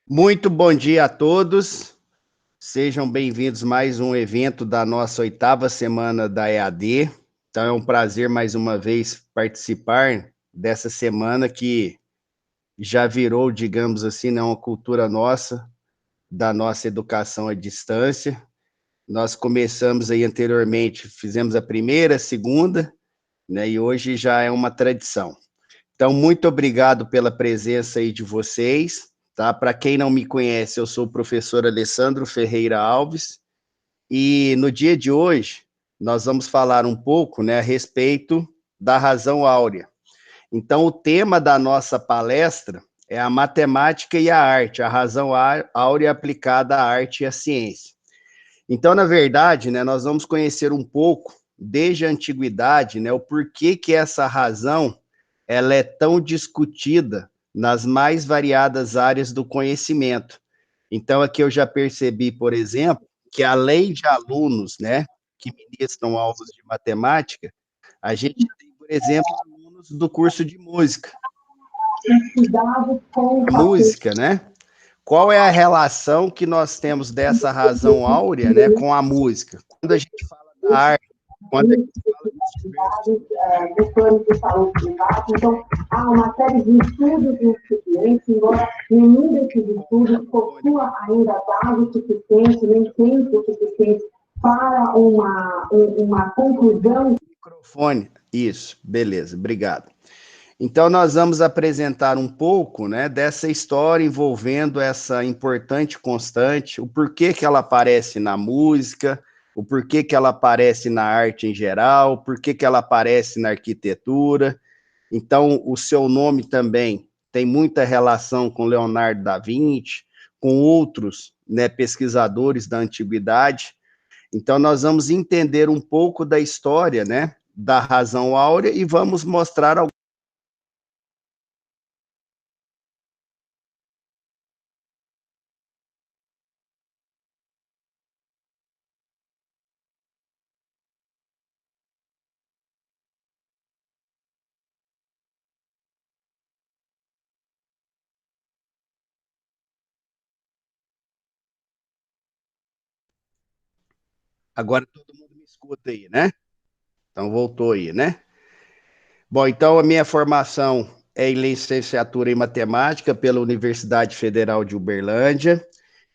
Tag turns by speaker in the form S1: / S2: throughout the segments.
S1: Muito bom dia a todos. Sejam bem-vindos a mais um evento da nossa oitava semana da EAD. Então, é um prazer mais uma vez participar dessa semana que já virou, digamos assim, né, uma cultura nossa, da nossa educação à distância. Nós começamos aí anteriormente, fizemos a primeira, a segunda, né, e hoje já é uma tradição. Então, muito obrigado pela presença aí de vocês, tá? Para quem não me conhece, eu sou o professor Alessandro Ferreira Alves, e no dia de hoje nós vamos falar um pouco, né, a respeito da razão áurea. Então, o tema da nossa palestra é a matemática e a arte, a razão áurea aplicada à arte e à ciência. Então, na verdade, né, nós vamos conhecer um pouco, desde a antiguidade, né, o porquê que essa razão ela é tão discutida nas mais variadas áreas do conhecimento. Então, aqui eu já percebi, por exemplo, que além de alunos, né, que ministram aulas de matemática, a gente tem, por exemplo, alunos do curso de música. A música, né? Qual é a relação que nós temos dessa razão áurea, né, com a música? Quando a gente fala da arte, quando a gente fala dos diversos
S2: do plano de saúde privado. Então, há uma série de estudos incipientes, embora nenhum desses estudos possua ainda dados suficientes, nem tempo suficiente para uma conclusão.
S1: microfone. Isso, beleza, obrigado. Então, nós vamos apresentar um pouco, né, dessa história envolvendo essa importante constante, o porquê que ela aparece na música, o porquê que ela aparece na arte em geral, o porquê que ela aparece na arquitetura. Então, o seu nome também tem muita relação com Leonardo da Vinci, com outros, né, pesquisadores da antiguidade. Então, nós vamos entender um pouco da história, né, da razão áurea e vamos mostrar algumas. Agora todo mundo me escuta aí, né? Então voltou aí, né? Bom, então a minha formação é em licenciatura em matemática pela Universidade Federal de Uberlândia.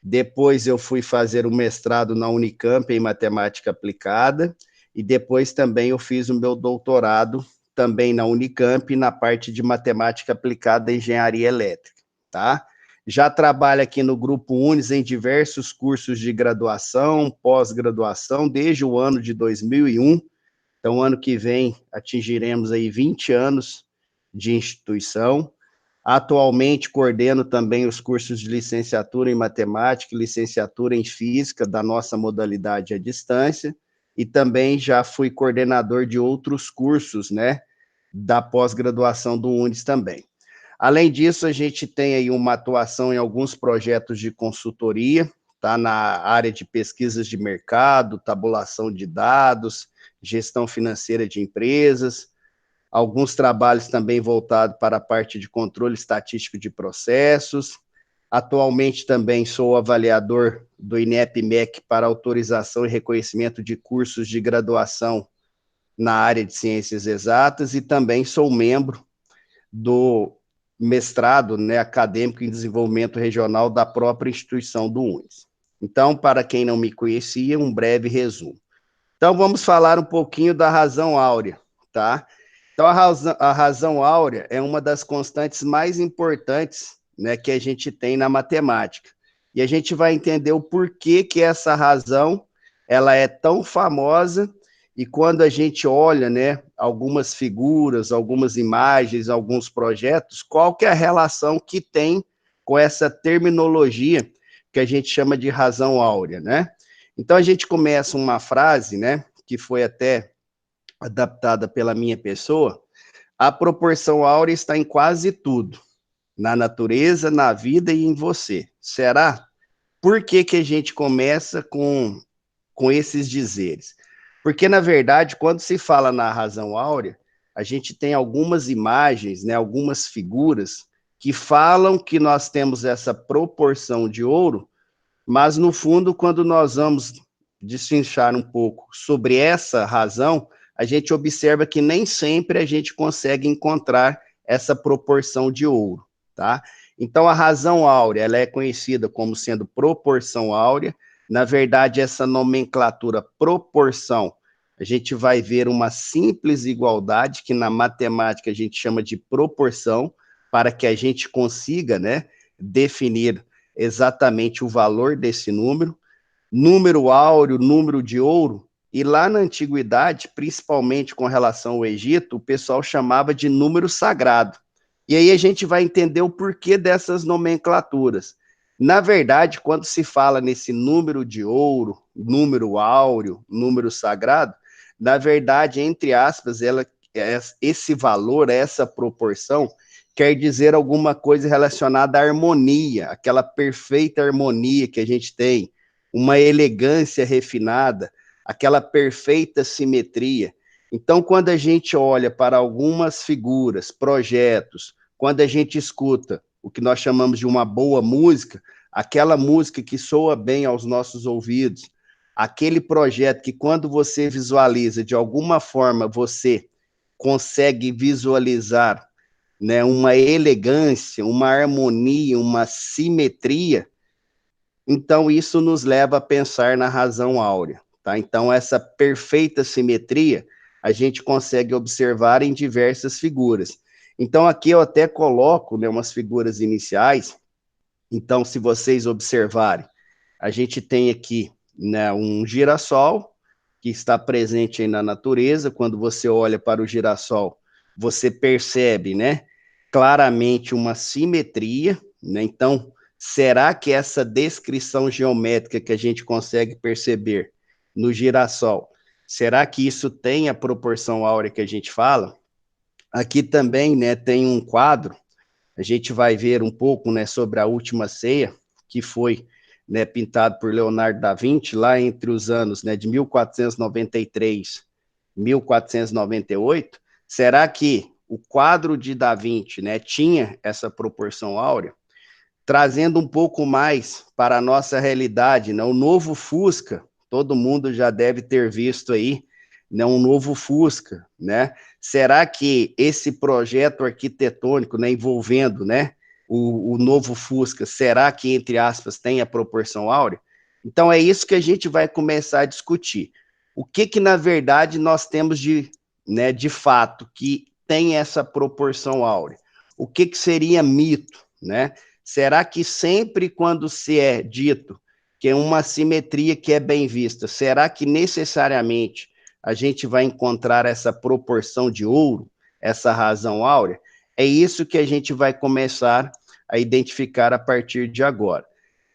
S1: Depois eu fui fazer o mestrado na Unicamp em matemática aplicada e depois também eu fiz o meu doutorado também na Unicamp na parte de matemática aplicada e engenharia elétrica, tá? Já trabalho aqui no Grupo Unis em diversos cursos de graduação, pós-graduação, desde o ano de 2001. Então, ano que vem, atingiremos aí 20 anos de instituição. Atualmente, coordeno também os cursos de licenciatura em matemática e licenciatura em física da nossa modalidade à distância, e também já fui coordenador de outros cursos, né, da pós-graduação do UNES também. Além disso, a gente tem aí uma atuação em alguns projetos de consultoria, tá, na área de pesquisas de mercado, tabulação de dados, gestão financeira de empresas, alguns trabalhos também voltados para a parte de controle estatístico de processos. Atualmente também sou avaliador do INEP-MEC para autorização e reconhecimento de cursos de graduação na área de ciências exatas e também sou membro do mestrado, né, acadêmico em desenvolvimento regional da própria instituição do UNES. Então, para quem não me conhecia, um breve resumo. Então, vamos falar um pouquinho da razão áurea, tá? Então, a razão áurea é uma das constantes mais importantes, né, que a gente tem na matemática. E a gente vai entender o porquê que essa razão ela é tão famosa e quando a gente olha, né, algumas figuras, algumas imagens, alguns projetos, qual que é a relação que tem com essa terminologia que a gente chama de razão áurea, né? Então a gente começa uma frase, né, que foi até adaptada pela minha pessoa. A proporção áurea está em quase tudo, na natureza, na vida e em você. Será? Por que que a gente começa com esses dizeres? Porque, na verdade, quando se fala na razão áurea, a gente tem algumas imagens, né, algumas figuras que falam que nós temos essa proporção de ouro, mas, no fundo, quando nós vamos destrinchar um pouco sobre essa razão, a gente observa que nem sempre a gente consegue encontrar essa proporção de ouro, tá? Então, a razão áurea, ela é conhecida como sendo proporção áurea. Na verdade, essa nomenclatura proporção, a gente vai ver uma simples igualdade, que na matemática a gente chama de proporção, para que a gente consiga, né, definir exatamente o valor desse número. Número áureo, número de ouro, e lá na antiguidade, principalmente com relação ao Egito, o pessoal chamava de número sagrado. E aí a gente vai entender o porquê dessas nomenclaturas. Na verdade, quando se fala nesse número de ouro, número áureo, número sagrado, na verdade, entre aspas, esse valor, essa proporção, quer dizer alguma coisa relacionada à harmonia, aquela perfeita harmonia que a gente tem, uma elegância refinada, aquela perfeita simetria. Então, quando a gente olha para algumas figuras, projetos, quando a gente escuta o que nós chamamos de uma boa música, aquela música que soa bem aos nossos ouvidos, aquele projeto que quando você visualiza, de alguma forma você consegue visualizar, né, uma elegância, uma harmonia, uma simetria, então isso nos leva a pensar na razão áurea, tá? Então essa perfeita simetria a gente consegue observar em diversas figuras. Então aqui eu até coloco, né, umas figuras iniciais. Então, se vocês observarem, a gente tem aqui, né, um girassol que está presente aí na natureza. Quando você olha para o girassol, você percebe, né, claramente uma simetria, né? Então, será que essa descrição geométrica que a gente consegue perceber no girassol, será que isso tem a proporção áurea que a gente fala? Aqui também, né, tem um quadro, a gente vai ver um pouco, né, sobre a Última Ceia, que foi, né, pintado por Leonardo da Vinci lá entre os anos, né, de 1493 e 1498. Será que o quadro de Da Vinci, né, tinha essa proporção áurea? Trazendo um pouco mais para a nossa realidade, né, o novo Fusca, todo mundo já deve ter visto aí, né, um novo Fusca, né? Será que esse projeto arquitetônico, né, envolvendo, né, o novo Fusca, será que, entre aspas, tem a proporção áurea? Então, é isso que a gente vai começar a discutir. O que, na verdade, nós temos de, né, de fato, que tem essa proporção áurea? O que seria mito, né? Será que sempre quando se é dito que é uma simetria que é bem vista, será que necessariamente a gente vai encontrar essa proporção de ouro, essa razão áurea? É isso que a gente vai começar a identificar a partir de agora.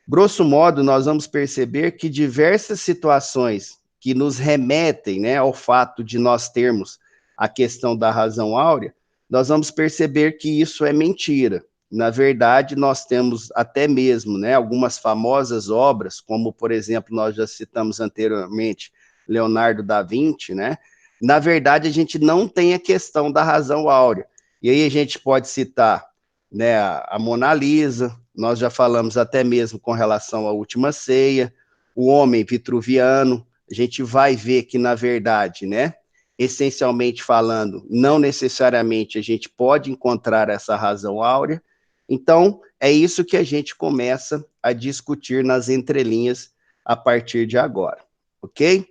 S1: Grosso modo, nós vamos perceber que diversas situações que nos remetem, né, ao fato de nós termos a questão da razão áurea, nós vamos perceber que isso é mentira. Na verdade, nós temos até mesmo, né, algumas famosas obras, como, por exemplo, nós já citamos anteriormente, Leonardo da Vinci, né? Na verdade, a gente não tem a questão da razão áurea. E aí a gente pode citar, né, a Mona Lisa, nós já falamos até mesmo com relação à Última Ceia, o homem vitruviano, a gente vai ver que, na verdade, né, essencialmente falando, não necessariamente a gente pode encontrar essa razão áurea. Então, é isso que a gente começa a discutir nas entrelinhas a partir de agora, ok?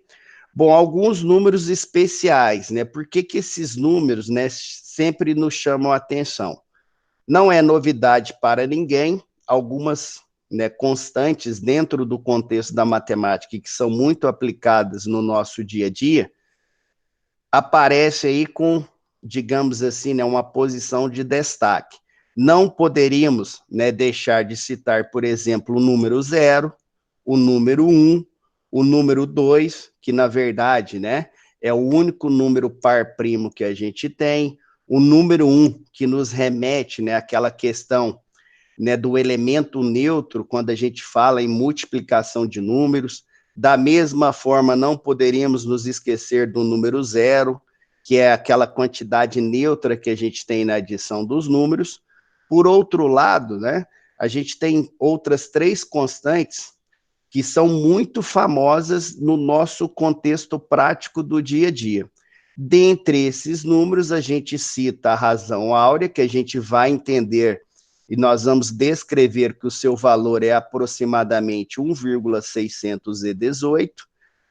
S1: Bom, alguns números especiais, né? Por que esses números, né, sempre nos chamam a atenção? Não é novidade para ninguém, algumas, né, constantes dentro do contexto da matemática que são muito aplicadas no nosso dia a dia, aparece aí com, digamos assim, né, uma posição de destaque. Não poderíamos, né, deixar de citar, por exemplo, o número 0, o número 1, o número 2, que na verdade, né, é o único número par primo que a gente tem, o número 1, que nos remete, né, àquela questão, né, do elemento neutro, quando a gente fala em multiplicação de números. Da mesma forma, não poderíamos nos esquecer do número 0, que é aquela quantidade neutra que a gente tem na adição dos números. Por outro lado, né, a gente tem outras 3 constantes que são muito famosas no nosso contexto prático do dia a dia. Dentre esses números, a gente cita a razão áurea, que a gente vai entender e nós vamos descrever que o seu valor é aproximadamente 1,618.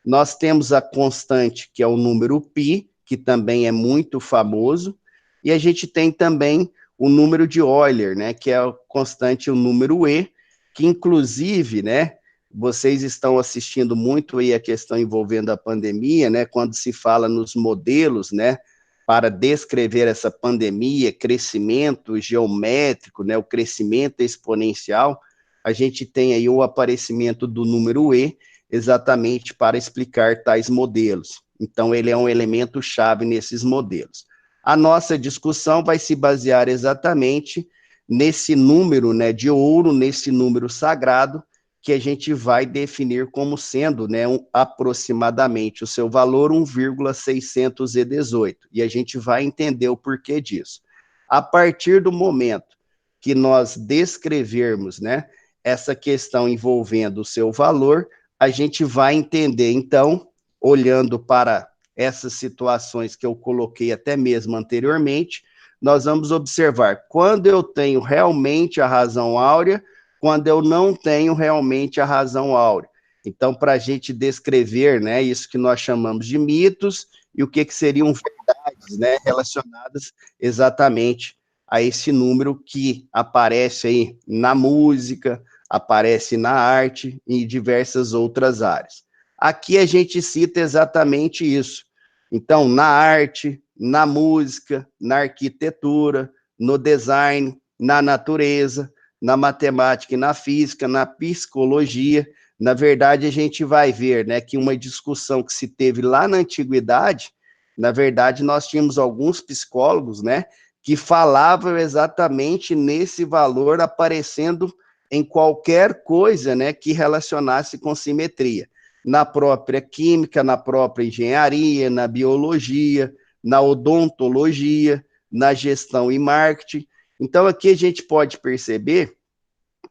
S1: Nós temos a constante, que é o número π, que também é muito famoso, e a gente tem também o número de Euler, né, que é a constante, o número e, que inclusive, né, vocês estão assistindo muito aí a questão envolvendo a pandemia, né, quando se fala nos modelos, né, para descrever essa pandemia, crescimento geométrico, né, o crescimento exponencial, a gente tem aí o aparecimento do número e, exatamente para explicar tais modelos. Então, ele é um elemento chave nesses modelos. A nossa discussão vai se basear exatamente nesse número, né, de ouro, nesse número sagrado, que a gente vai definir como sendo, né, aproximadamente o seu valor 1,618. E a gente vai entender o porquê disso. A partir do momento que nós descrevermos, né, essa questão envolvendo o seu valor, a gente vai entender, então, olhando para essas situações que eu coloquei até mesmo anteriormente, nós vamos observar quando eu tenho realmente a razão áurea, quando eu não tenho realmente a razão áurea. Então, para a gente descrever, né, isso que nós chamamos de mitos e o que seriam verdades, né, relacionadas exatamente a esse número que aparece aí na música, aparece na arte e em diversas outras áreas. Aqui a gente cita exatamente isso. Então, na arte, na música, na arquitetura, no design, na natureza, na matemática e na física, na psicologia, na verdade, a gente vai ver, né, que uma discussão que se teve lá na antiguidade, na verdade, nós tínhamos alguns psicólogos, né, que falavam exatamente nesse valor aparecendo em qualquer coisa, né, que relacionasse com simetria, na própria química, na própria engenharia, na biologia, na odontologia, na gestão e marketing. Então, aqui a gente pode perceber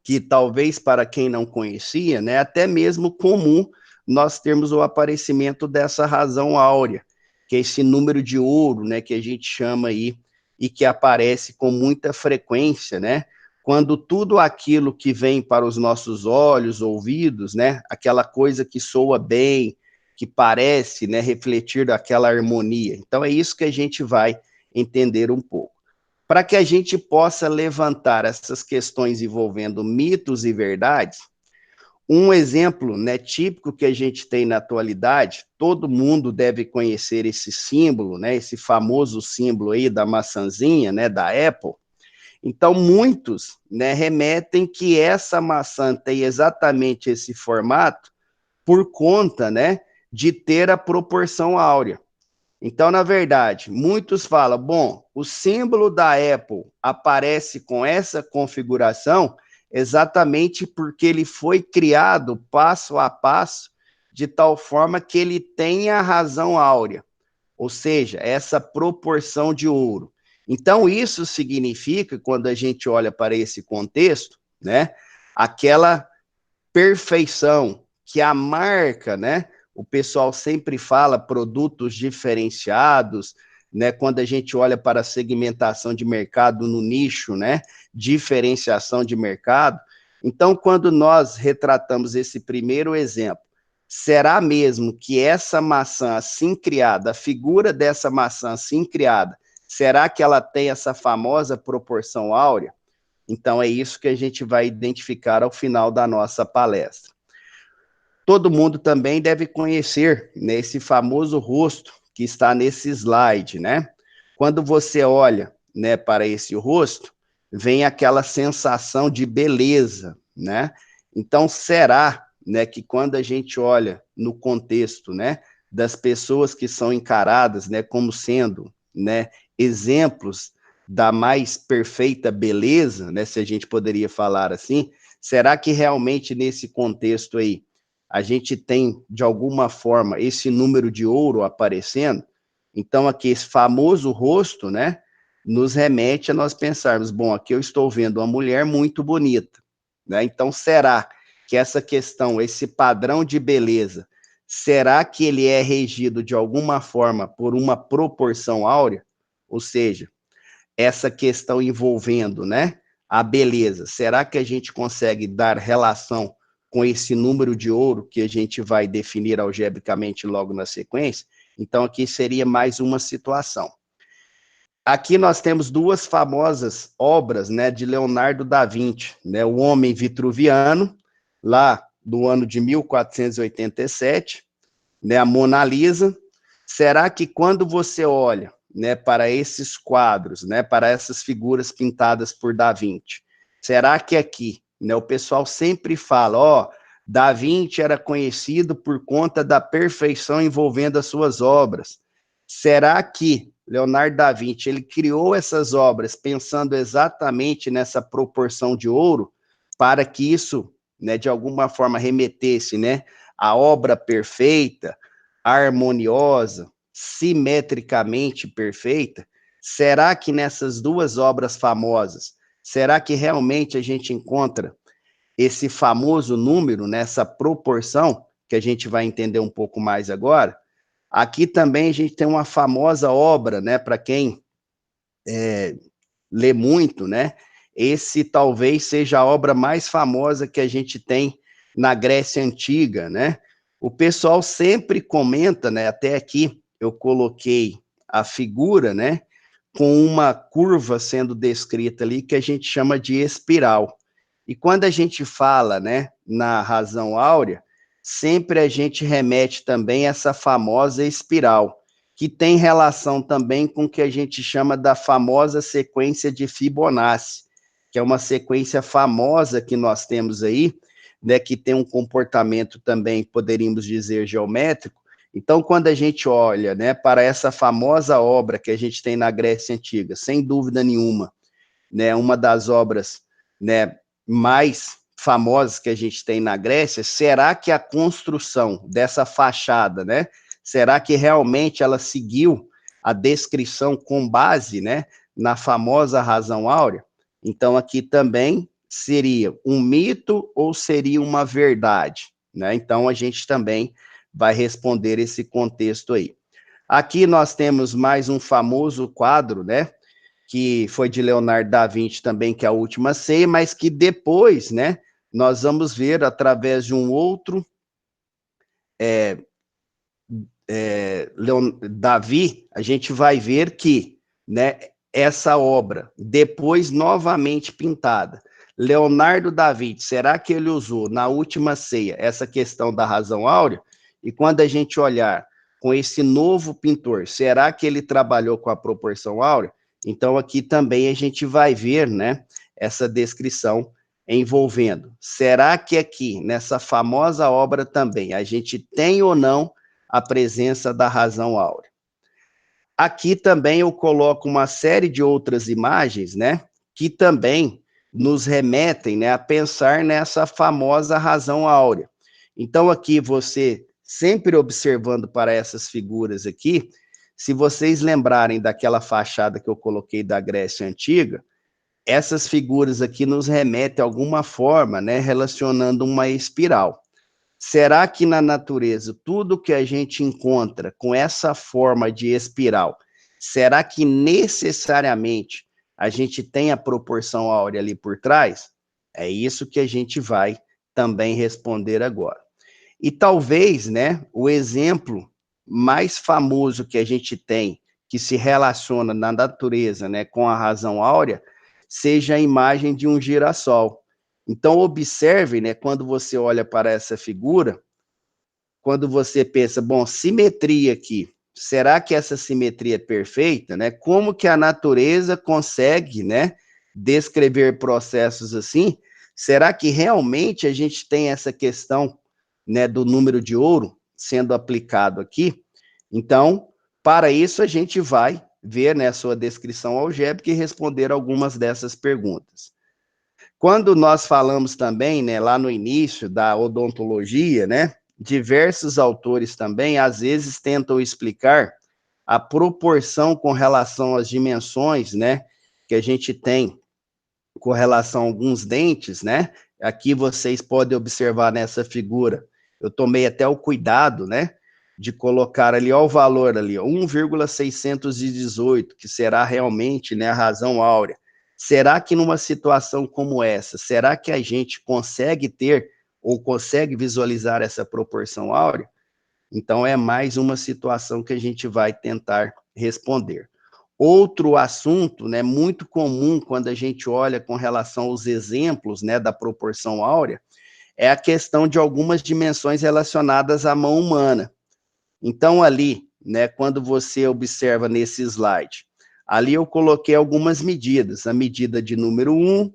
S1: que talvez para quem não conhecia, né, até mesmo comum nós termos o aparecimento dessa razão áurea, que é esse número de ouro, né, que a gente chama aí, e que aparece com muita frequência, né, quando tudo aquilo que vem para os nossos olhos, ouvidos, né, aquela coisa que soa bem, que parece, né, refletir aquela harmonia. Então é isso que a gente vai entender um pouco. Para que a gente possa levantar essas questões envolvendo mitos e verdades, um exemplo, né, típico que a gente tem na atualidade, todo mundo deve conhecer esse símbolo, né, esse famoso símbolo aí da maçãzinha, né, da Apple. Então, muitos, né, remetem que essa maçã tem exatamente esse formato por conta, né, de ter a proporção áurea. Então, na verdade, muitos falam, bom, o símbolo da Apple aparece com essa configuração exatamente porque ele foi criado passo a passo de tal forma que ele tenha a razão áurea, ou seja, essa proporção de ouro. Então, isso significa, quando a gente olha para esse contexto, né, aquela perfeição que a marca, né, o pessoal sempre fala produtos diferenciados, né? Quando a gente olha para a segmentação de mercado no nicho, né? Diferenciação de mercado. Então, quando nós retratamos esse primeiro exemplo, será mesmo que essa maçã assim criada, a figura dessa maçã assim criada, será que ela tem essa famosa proporção áurea? Então, é isso que a gente vai identificar ao final da nossa palestra. Todo mundo também deve conhecer, né, esse famoso rosto que está nesse slide, né? Quando você olha, né, para esse rosto, vem aquela sensação de beleza, né? Então, será, né, que quando a gente olha no contexto, né, das pessoas que são encaradas, né, como sendo, né, exemplos da mais perfeita beleza, né, se a gente poderia falar assim, será que realmente nesse contexto aí a gente tem, de alguma forma, esse número de ouro aparecendo? Então, aqui, esse famoso rosto, né, nos remete a nós pensarmos, bom, aqui eu estou vendo uma mulher muito bonita, né? Então, será que essa questão, esse padrão de beleza, será que ele é regido de alguma forma por uma proporção áurea? Ou seja, essa questão envolvendo, né, a beleza, será que a gente consegue dar relação com esse número de ouro que a gente vai definir algebricamente logo na sequência? Então, aqui seria mais uma situação. Aqui nós temos duas famosas obras, né, de Leonardo da Vinci, né, o Homem Vitruviano, lá do ano de 1487, né, a Mona Lisa. Será que quando você olha, né, para esses quadros, né, para essas figuras pintadas por Da Vinci, será que aqui, né, o pessoal sempre fala, ó, Da Vinci era conhecido por conta da perfeição envolvendo as suas obras. Será que Leonardo da Vinci, ele criou essas obras pensando exatamente nessa proporção de ouro, para que isso, né, de alguma forma remetesse, né, à obra perfeita, harmoniosa, simetricamente perfeita? Será que nessas duas obras famosas, será que realmente a gente encontra esse famoso número, nessa proporção, que a gente vai entender um pouco mais agora? Aqui também a gente tem uma famosa obra, né, para quem lê muito, né, esse talvez seja a obra mais famosa que a gente tem na Grécia Antiga, né? O pessoal sempre comenta, né, até aqui eu coloquei a figura, né, com uma curva sendo descrita ali que a gente chama de espiral. E quando a gente fala, né, na razão áurea, sempre a gente remete também a essa famosa espiral, que tem relação também com o que a gente chama da famosa sequência de Fibonacci, que é uma sequência famosa que nós temos aí, né, que tem um comportamento também, poderíamos dizer, geométrico. Então, quando a gente olha, né, para essa famosa obra que a gente tem na Grécia Antiga, sem dúvida nenhuma, né, uma das obras, né, mais famosas que a gente tem na Grécia, será que a construção dessa fachada, né, será que realmente ela seguiu a descrição com base, né, na famosa razão áurea? Então, aqui também seria um mito ou seria uma verdade, né? Então, a gente também vai responder esse contexto aí. Aqui nós temos mais um famoso quadro, né, que foi de Leonardo da Vinci também, que é a Última Ceia, mas que depois, né, nós vamos ver através de um outro Davi, a gente vai ver que, né, essa obra, depois novamente pintada, Leonardo da Vinci, será que ele usou na Última Ceia essa questão da razão áurea? E quando a gente olhar com esse novo pintor, será que ele trabalhou com a proporção áurea? Então aqui também a gente vai ver, né, essa descrição envolvendo. Será que aqui, nessa famosa obra também, a gente tem ou não a presença da razão áurea? Aqui também eu coloco uma série de outras imagens, né, que também nos remetem, né, a pensar nessa famosa razão áurea. Então aqui você, sempre observando para essas figuras aqui, se vocês lembrarem daquela fachada que eu coloquei da Grécia Antiga, essas figuras aqui nos remetem a alguma forma, né, relacionando uma espiral. Será que na natureza, tudo que a gente encontra com essa forma de espiral, será que necessariamente a gente tem a proporção áurea ali por trás? É isso que a gente vai também responder agora. E talvez, né, o exemplo mais famoso que a gente tem, que se relaciona na natureza, né, com a razão áurea, seja a imagem de um girassol. Então, observe, né, quando você olha para essa figura, quando você pensa, bom, simetria aqui, será que essa simetria é perfeita, né? Como que a natureza consegue, né, descrever processos assim? Será que realmente a gente tem essa questão, né, do número de ouro sendo aplicado aqui? Então, para isso a gente vai ver, né, a sua descrição algébrica e responder algumas dessas perguntas. Quando nós falamos também, né, lá no início da odontologia, né, diversos autores também, às vezes, tentam explicar a proporção com relação às dimensões, né, que a gente tem com relação a alguns dentes, né? Aqui vocês podem observar nessa figura, eu tomei até o cuidado, né, de colocar ali, ó, o valor ali, 1,618, que será realmente, né, a razão áurea. Será que numa situação como essa, será que a gente consegue ter ou consegue visualizar essa proporção áurea? Então, é mais uma situação que a gente vai tentar responder. Outro assunto, né, muito comum quando a gente olha com relação aos exemplos, né, da proporção áurea, é a questão de algumas dimensões relacionadas à mão humana. Então, ali, né, quando você observa nesse slide, ali eu coloquei algumas medidas, a medida de número 1,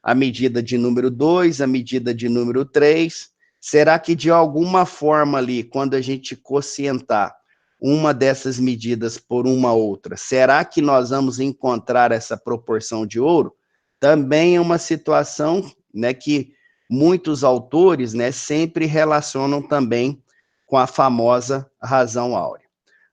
S1: a medida de número 2, a medida de número 3. Será que de alguma forma ali, quando a gente quocientar uma dessas medidas por uma outra, será que nós vamos encontrar essa proporção de ouro? Também é uma situação, né, que muitos autores, né, sempre relacionam também com a famosa razão áurea.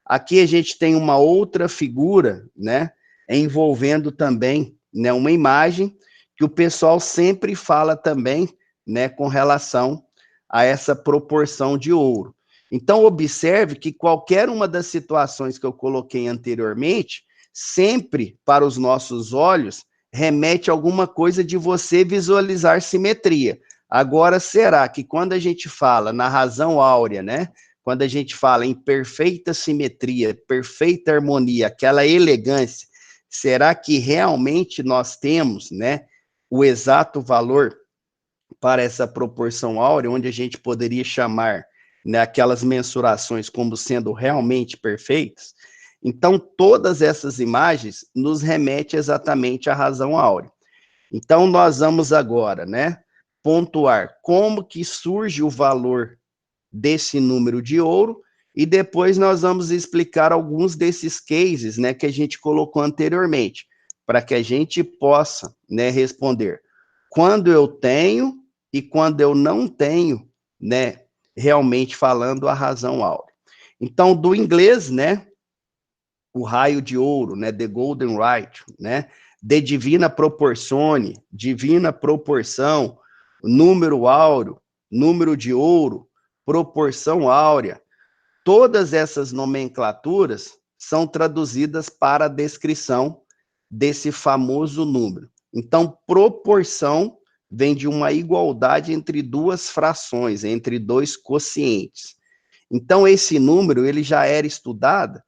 S1: Aqui a gente tem uma outra figura, né, envolvendo também, né, uma imagem que o pessoal sempre fala também, né, com relação a essa proporção de ouro. Então, observe que qualquer uma das situações que eu coloquei anteriormente, sempre, para os nossos olhos, remete a alguma coisa de você visualizar simetria. Agora, será que quando a gente fala na razão áurea, né, quando a gente fala em perfeita simetria, perfeita harmonia, aquela elegância, será que realmente nós temos, né, o exato valor para essa proporção áurea, onde a gente poderia chamar, né, aquelas mensurações como sendo realmente perfeitas? Então, todas essas imagens nos remetem exatamente à razão áurea. Então, nós vamos agora, né, pontuar como que surge o valor desse número de ouro, e depois nós vamos explicar alguns desses cases, né, que a gente colocou anteriormente, para que a gente possa, né, responder quando eu tenho e quando eu não tenho, né, realmente falando a razão áurea. Então, do inglês, né, o raio de ouro, né, the golden right, né, de divina proporcione, divina proporção, número áureo, número de ouro, proporção áurea, todas essas nomenclaturas são traduzidas para a descrição desse famoso número. Então, proporção vem de uma igualdade entre duas frações, entre dois quocientes. Então, esse número ele já era estudado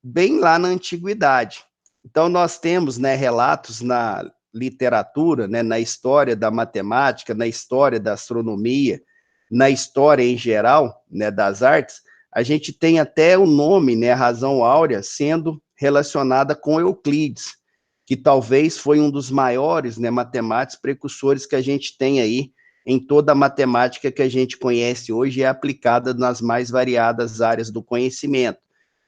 S1: bem lá na antiguidade. Então, nós temos, né, relatos na literatura, né, na história da matemática, na história da astronomia, na história em geral, né, das artes, a gente tem até o nome, né, a razão áurea, sendo relacionada com Euclides, que talvez foi um dos maiores, né, matemáticos precursores que a gente tem aí em toda a matemática que a gente conhece hoje e é aplicada nas mais variadas áreas do conhecimento.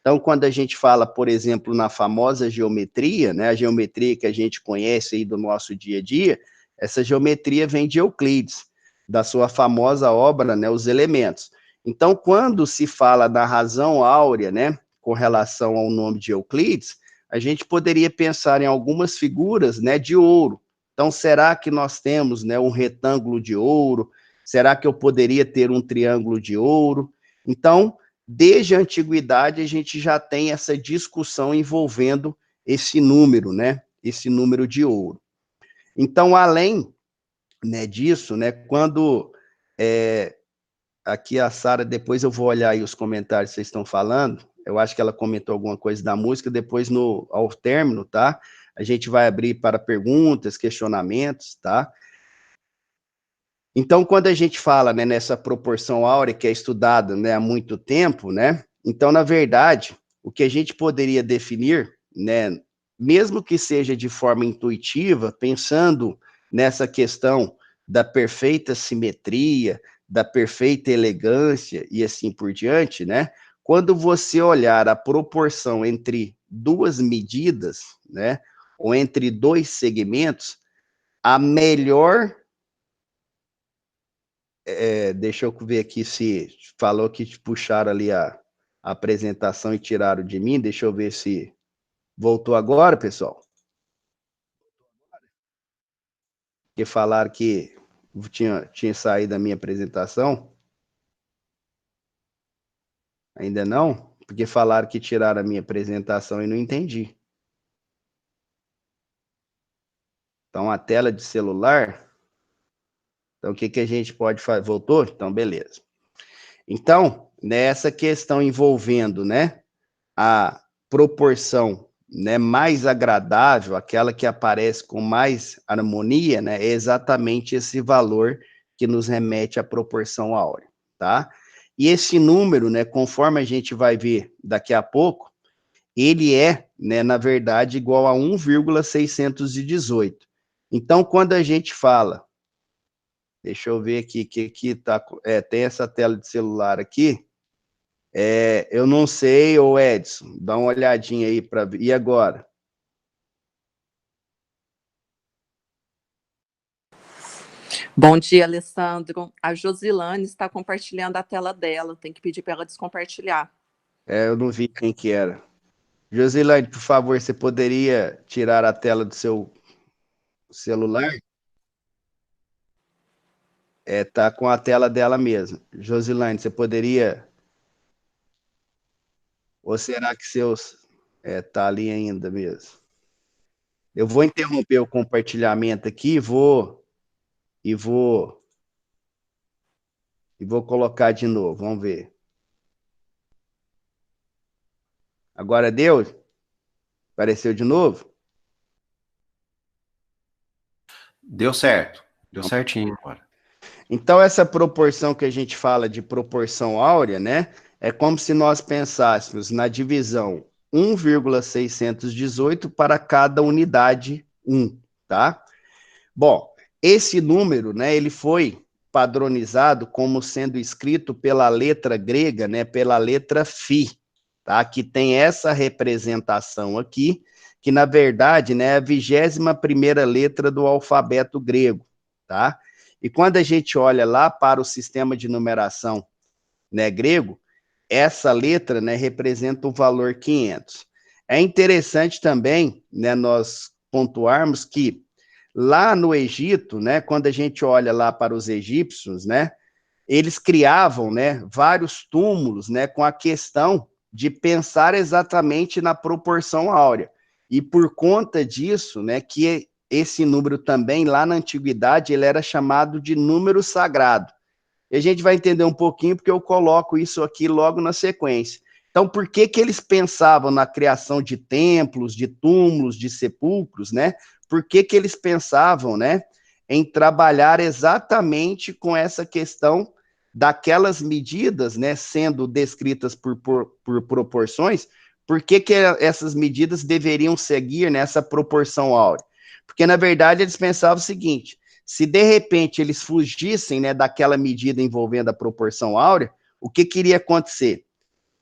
S1: Então, quando a gente fala, por exemplo, na famosa geometria, né, a geometria que a gente conhece aí do nosso dia a dia, essa geometria vem de Euclides, da sua famosa obra, né, Os Elementos. Então, quando se fala da razão áurea, né, com relação ao nome de Euclides, a gente poderia pensar em algumas figuras, né, de ouro. Então, será que nós temos, né, um retângulo de ouro? Será que eu poderia ter um triângulo de ouro? Então, desde a antiguidade, a gente já tem essa discussão envolvendo esse número, né? Esse número de ouro. Então, além, né, disso, né, quando aqui a Sara, depois eu vou olhar aí os comentários que vocês estão falando, eu acho que ela comentou alguma coisa da música, depois ao término, tá? A gente vai abrir para perguntas, questionamentos, tá? Então, quando a gente fala, né, nessa proporção áurea que é estudada, né, há muito tempo, né, então, na verdade, o que a gente poderia definir, né, mesmo que seja de forma intuitiva, pensando nessa questão da perfeita simetria, da perfeita elegância e assim por diante, né, quando você olhar a proporção entre duas medidas, né, ou entre dois segmentos, a melhor deixa eu ver aqui se falou que puxaram ali a a apresentação e tiraram de mim. Deixa eu ver se voltou agora, pessoal. Porque falaram que tinha saído a minha apresentação. Ainda não? Porque falaram que tiraram a minha apresentação e não entendi. Então, a tela de celular. Então, o que a gente pode fazer? Voltou? Então, beleza. Então, nessa questão envolvendo, né, a proporção, né, mais agradável, aquela que aparece com mais harmonia, né, é exatamente esse valor que nos remete à proporção áurea, tá? E esse número, né, conforme a gente vai ver daqui a pouco, ele é, né, na verdade, igual a 1,618. Então, quando a gente fala, deixa eu ver aqui, que tá, tem essa tela de celular aqui, eu não sei, ô Edson, dá uma olhadinha aí para ver. E agora?
S3: Bom dia, Alessandro. A Josilane está compartilhando a tela dela. Tem que pedir para ela descompartilhar.
S1: Eu não vi quem que era. Josilane, por favor, você poderia tirar a tela do seu celular? Tá com a tela dela mesmo. Josilane, você poderia... Ou será que seus... tá ali ainda mesmo. Eu vou interromper o compartilhamento aqui e vou colocar de novo. Vamos ver. Agora deu? Apareceu de novo?
S4: Deu certo. Deu certinho agora.
S1: Então, essa proporção que a gente fala de proporção áurea, né? É como se nós pensássemos na divisão 1,618 para cada unidade 1, tá? Bom, esse número, né, ele foi padronizado como sendo escrito pela letra grega, né, pela letra φ, tá? Que tem essa representação aqui, que na verdade, né, é a 21ª letra do alfabeto grego, tá? E quando a gente olha lá para o sistema de numeração, né, grego, essa letra, né, representa o valor 500. É interessante também, né, nós pontuarmos que lá no Egito, né, quando a gente olha lá para os egípcios, né, eles criavam, né, vários túmulos, né, com a questão de pensar exatamente na proporção áurea. E por conta disso, né, que esse número também, lá na antiguidade, ele era chamado de número sagrado. E a gente vai entender um pouquinho, porque eu coloco isso aqui logo na sequência. Então, por que que eles pensavam na criação de templos, de túmulos, de sepulcros, né? Por que que eles pensavam, né, em trabalhar exatamente com essa questão daquelas medidas, né, sendo descritas por proporções? Por que que essas medidas deveriam seguir nessa proporção áurea? Porque, na verdade, eles pensavam o seguinte: se de repente eles fugissem, né, daquela medida envolvendo a proporção áurea, o que iria acontecer?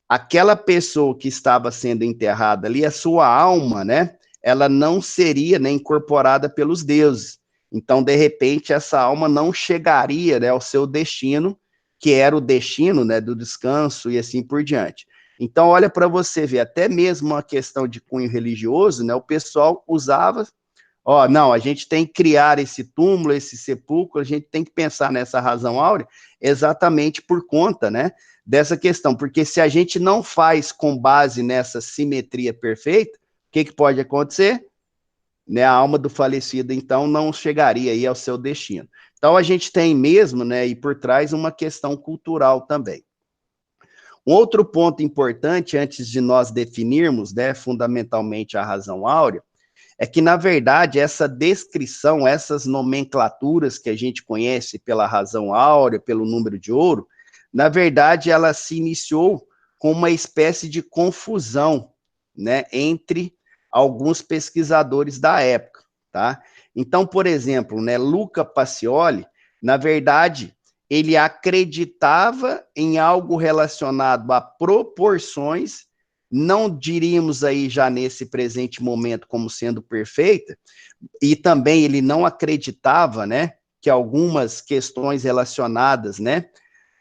S1: Aquela pessoa que estava sendo enterrada ali, a sua alma, né, ela não seria, né, incorporada pelos deuses. Então, de repente, essa alma não chegaria, né, ao seu destino, que era o destino, né, do descanso e assim por diante. Então, olha para você ver, até mesmo uma questão de cunho religioso, né, o pessoal usava, não, a gente tem que criar esse túmulo, esse sepulcro, a gente tem que pensar nessa razão áurea exatamente por conta, né, dessa questão, porque se a gente não faz com base nessa simetria perfeita, o que pode acontecer? Né, a alma do falecido, então, não chegaria aí ao seu destino. Então, a gente tem mesmo, né, e por trás uma questão cultural também. Um outro ponto importante, antes de nós definirmos, né, fundamentalmente a razão áurea, é que, na verdade, essa descrição, essas nomenclaturas que a gente conhece pela razão áurea, pelo número de ouro, na verdade, ela se iniciou com uma espécie de confusão, né, entre alguns pesquisadores da época, tá? Então, por exemplo, né, Luca Pacioli, na verdade, ele acreditava em algo relacionado a proporções, não diríamos aí já nesse presente momento como sendo perfeita, e também ele não acreditava, né, que algumas questões relacionadas, né,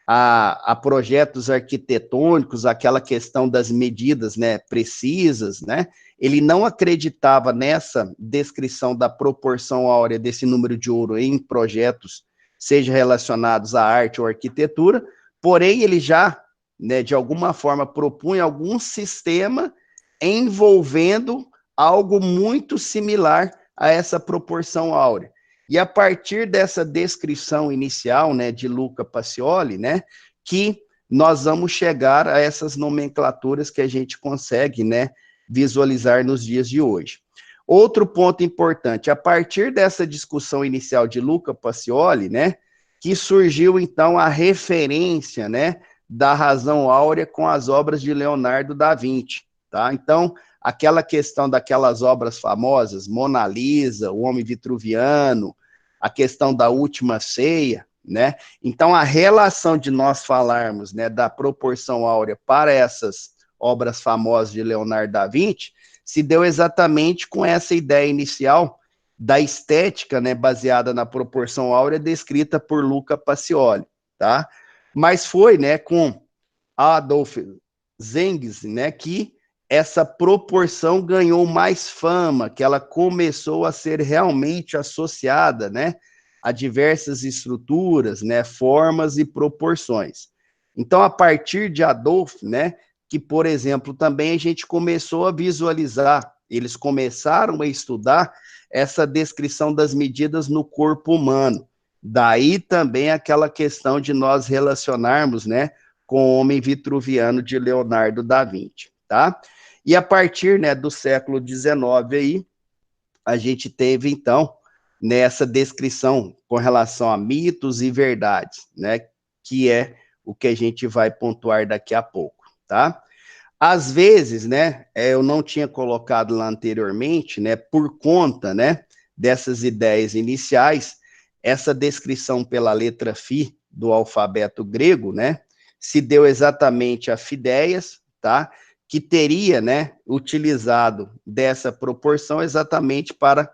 S1: a projetos arquitetônicos, aquela questão das medidas, né, precisas, né? Ele não acreditava nessa descrição da proporção áurea desse número de ouro em projetos, seja relacionados à arte ou arquitetura, porém ele já, né, de alguma forma propunha algum sistema envolvendo algo muito similar a essa proporção áurea. E a partir dessa descrição inicial, né, de Luca Pacioli, né, que nós vamos chegar a essas nomenclaturas que a gente consegue, né, visualizar nos dias de hoje. Outro ponto importante, a partir dessa discussão inicial de Luca Pacioli, né, que surgiu então a referência, né, da razão áurea com as obras de Leonardo da Vinci, tá? Então, aquela questão daquelas obras famosas, Mona Lisa, o Homem Vitruviano, a questão da Última Ceia, né? Então, a relação de nós falarmos, né, da proporção áurea para essas obras famosas de Leonardo da Vinci se deu exatamente com essa ideia inicial da estética, né, baseada na proporção áurea descrita por Luca Pacioli, tá? Mas foi, né, com Adolf Zengs, né, que essa proporção ganhou mais fama, que ela começou a ser realmente associada, né, a diversas estruturas, né, formas e proporções. Então, a partir de Adolf, né, que, por exemplo, também a gente começou a visualizar, eles começaram a estudar essa descrição das medidas no corpo humano. Daí também aquela questão de nós relacionarmos, né, com o Homem Vitruviano de Leonardo da Vinci, tá? E a partir, né, do século XIX aí, a gente teve, então, nessa descrição com relação a mitos e verdades, né, que é o que a gente vai pontuar daqui a pouco, tá? Às vezes, né, eu não tinha colocado lá anteriormente, né, por conta, né, dessas ideias iniciais, essa descrição pela letra Φ do alfabeto grego, né, se deu exatamente a Fideias, tá, que teria, né, utilizado dessa proporção exatamente para,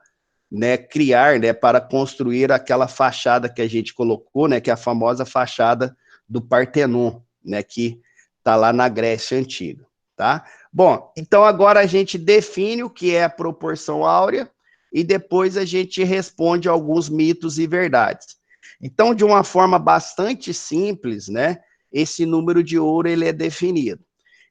S1: né, criar, né, para construir aquela fachada que a gente colocou, né, que é a famosa fachada do Partenon, né, que está lá na Grécia Antiga, tá? Bom, então agora a gente define o que é a proporção áurea e depois a gente responde alguns mitos e verdades. Então, de uma forma bastante simples, né, esse número de ouro ele é definido.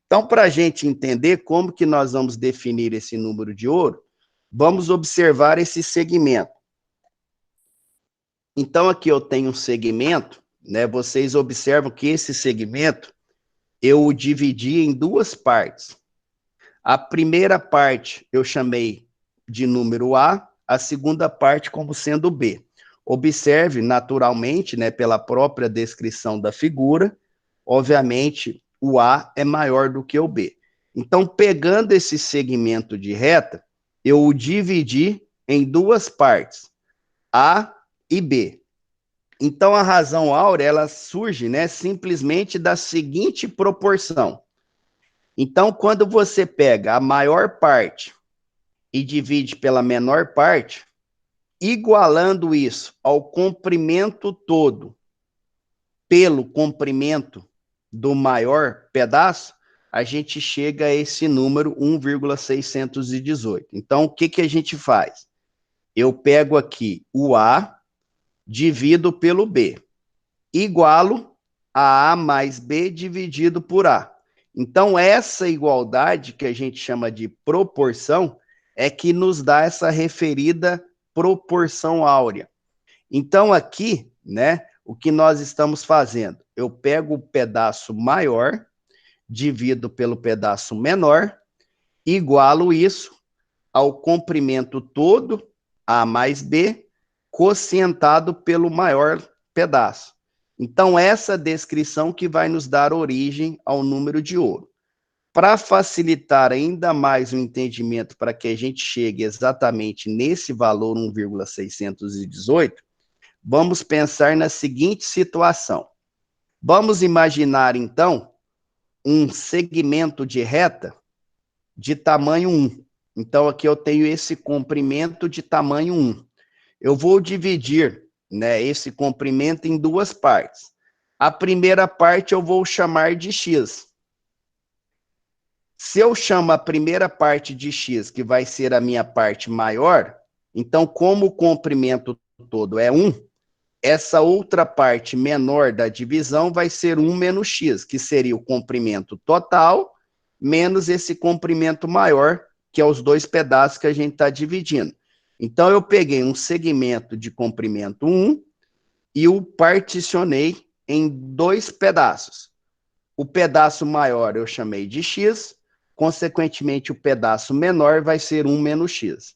S1: Então, para a gente entender como que nós vamos definir esse número de ouro, vamos observar esse segmento. Então, aqui eu tenho um segmento, né? Vocês observam que esse segmento eu o dividi em duas partes. A primeira parte eu chamei de número A, a segunda parte como sendo B. Observe, naturalmente, né, pela própria descrição da figura, obviamente, o A é maior do que o B. Então, pegando esse segmento de reta, eu o dividi em duas partes, A e B. Então, a razão áurea, ela surge, né, simplesmente da seguinte proporção. Então, quando você pega a maior parte e divide pela menor parte, igualando isso ao comprimento todo pelo comprimento do maior pedaço, a gente chega a esse número 1,618. Então, o que que a gente faz? Eu pego aqui o A, divido pelo B, igualo a A mais B dividido por A. Então, essa igualdade, que a gente chama de proporção, é que nos dá essa referida proporção áurea. Então, aqui, né, o que nós estamos fazendo? Eu pego o pedaço maior, divido pelo pedaço menor, igualo isso ao comprimento todo, A mais B, quocientado pelo maior pedaço. Então, essa descrição que vai nos dar origem ao número de ouro. Para facilitar ainda mais o entendimento, para que a gente chegue exatamente nesse valor 1,618, vamos pensar na seguinte situação. Vamos imaginar, então, um segmento de reta de tamanho 1. Então, aqui eu tenho esse comprimento de tamanho 1. Eu vou dividir, né, esse comprimento em duas partes. a primeira parte eu vou chamar de X. Se eu chamo a primeira parte de X, que vai ser a minha parte maior, então, como o comprimento todo é 1, essa outra parte menor da divisão vai ser 1 menos X, que seria o comprimento total, menos esse comprimento maior, que é os dois pedaços que a gente está dividindo. Então, eu peguei um segmento de comprimento 1 e o particionei em 2 pedaços. O pedaço maior eu chamei de X, consequentemente, o pedaço menor vai ser 1 menos X.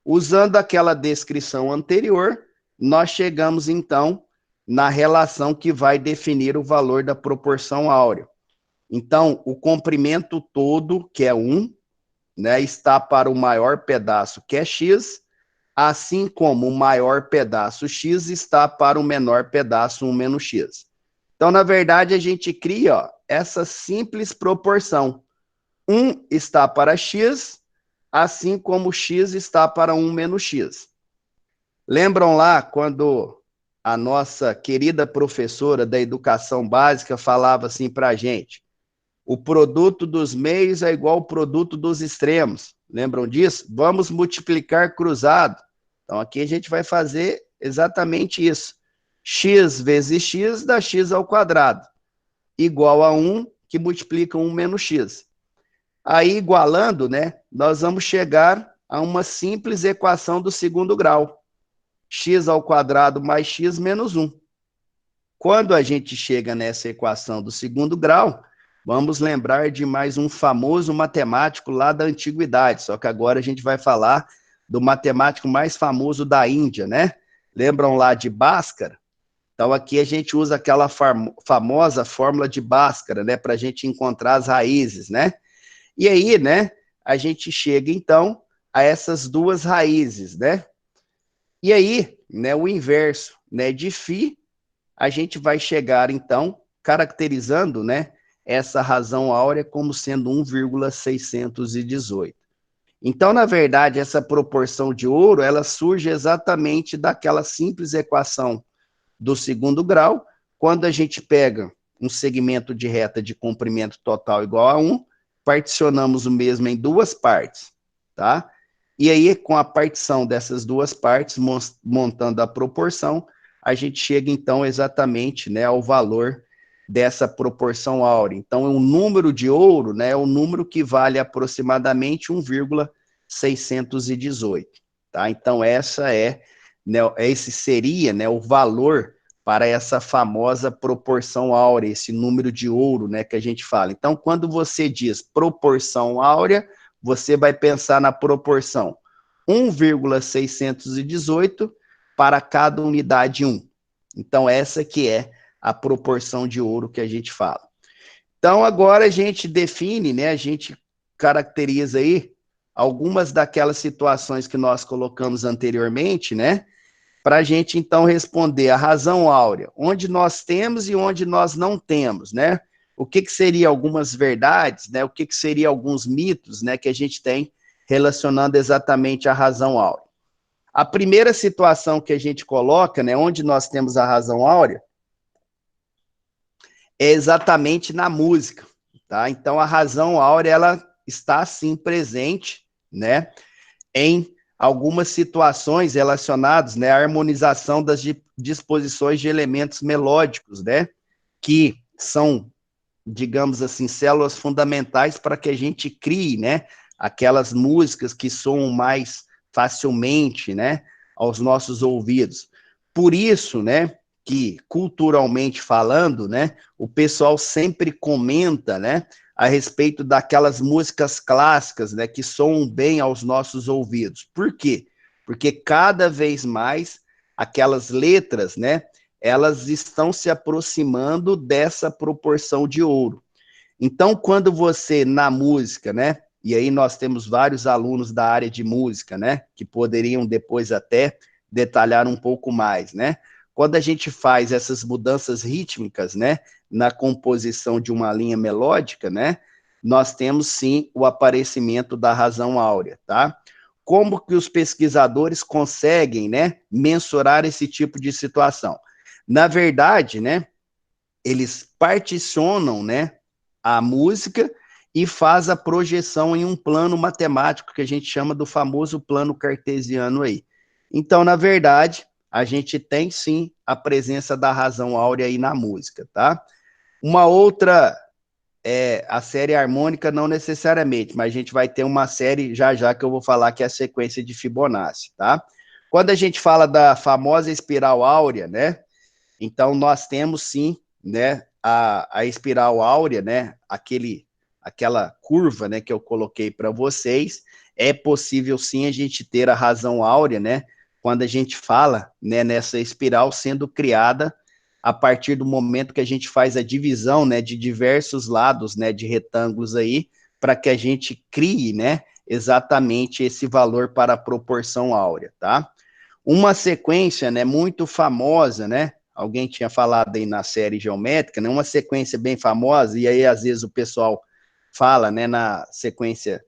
S1: Usando aquela descrição anterior, nós chegamos, então, na relação que vai definir o valor da proporção áurea. Então, o comprimento todo, que é 1, né, está para o maior pedaço, que é X, assim como o maior pedaço X está para o menor pedaço, 1 menos X. Então, na verdade, a gente cria, ó, essa simples proporção. 1 está para X, assim como X está para 1 menos X. Lembram lá quando a nossa querida professora da educação básica falava assim para a gente? O produto dos meios é igual ao produto dos extremos. Lembram disso? Vamos multiplicar cruzado. Então, aqui a gente vai fazer exatamente isso. X vezes X dá X ao quadrado, igual a 1, que multiplica 1 menos X. Aí, igualando, né, nós vamos chegar a uma simples equação do segundo grau. X ao quadrado mais X menos 1. Quando a gente chega nessa equação do segundo grau, vamos lembrar de mais um famoso matemático lá da antiguidade, só que agora a gente vai falar do matemático mais famoso da Índia, né? Lembram lá de Bhaskara? Então, aqui a gente usa aquela famosa fórmula de Bhaskara, né, para a gente encontrar as raízes, né? E aí, né, a gente chega, então, a essas duas raízes, né? E aí, né, o inverso, né, de φ, a gente vai chegar, então, caracterizando, né, essa razão áurea como sendo 1,618. Então, na verdade, essa proporção de ouro, ela surge exatamente daquela simples equação do segundo grau, quando a gente pega um segmento de reta de comprimento total igual a 1, particionamos o mesmo em duas partes, tá? E aí, com a partição dessas duas partes, montando a proporção, a gente chega, então, exatamente, né, ao valor dessa proporção áurea. Então, o número de ouro, né, é o número que vale aproximadamente 1,618, tá? Então, essa é, né, esse seria, né, o valor para essa famosa proporção áurea, esse número de ouro, né, que a gente fala. Então, quando você diz proporção áurea, você vai pensar na proporção 1,618 para cada unidade 1. Então, essa que é a proporção de ouro que a gente fala. Então, agora a gente define, né, a gente caracteriza aí algumas daquelas situações que nós colocamos anteriormente, né, para a gente, então, responder a razão áurea, onde nós temos e onde nós não temos, né? O que seria algumas verdades, né? O que seria alguns mitos, né, que a gente tem relacionando exatamente a razão áurea. A primeira situação que a gente coloca, né, onde nós temos a razão áurea, é exatamente na música, tá? Então, a razão áurea, ela está, sim, presente, né, em algumas situações relacionadas, né, à harmonização das disposições de elementos melódicos, né, que são, digamos assim, células fundamentais para que a gente crie, né, aquelas músicas que soam mais facilmente, né, aos nossos ouvidos. Por isso, né, que culturalmente falando, né, o pessoal sempre comenta, né, a respeito daquelas músicas clássicas, né, que soam bem aos nossos ouvidos. Por quê? Porque cada vez mais aquelas letras, né, elas estão se aproximando dessa proporção de ouro. Então, quando você, na música, né, e aí nós temos vários alunos da área de música, né, que poderiam depois até detalhar um pouco mais, né, quando a gente faz essas mudanças rítmicas, né, na composição de uma linha melódica, né, nós temos sim o aparecimento da razão áurea, tá? Como que os pesquisadores conseguem, né, mensurar esse tipo de situação? Na verdade, né, eles particionam, né, a música e faz a projeção em um plano matemático que a gente chama do famoso plano cartesiano aí. Então, na verdade, a gente tem sim a presença da razão áurea aí na música, tá? Uma outra a série harmônica não necessariamente, mas a gente vai ter uma série já já que eu vou falar que é a sequência de Fibonacci, tá? Quando a gente fala da famosa espiral áurea, né? Então nós temos sim, né, a espiral áurea, né, aquela curva, né, que eu coloquei para vocês, é possível sim a gente ter a razão áurea, né, quando a gente fala, né, nessa espiral sendo criada a partir do momento que a gente faz a divisão, né, de diversos lados, né, de retângulos aí, para que a gente crie, né, exatamente esse valor para a proporção áurea, tá? Uma sequência, né, muito famosa, né, alguém tinha falado aí na série geométrica, né, uma sequência bem famosa, e aí às vezes o pessoal fala, né, na sequência,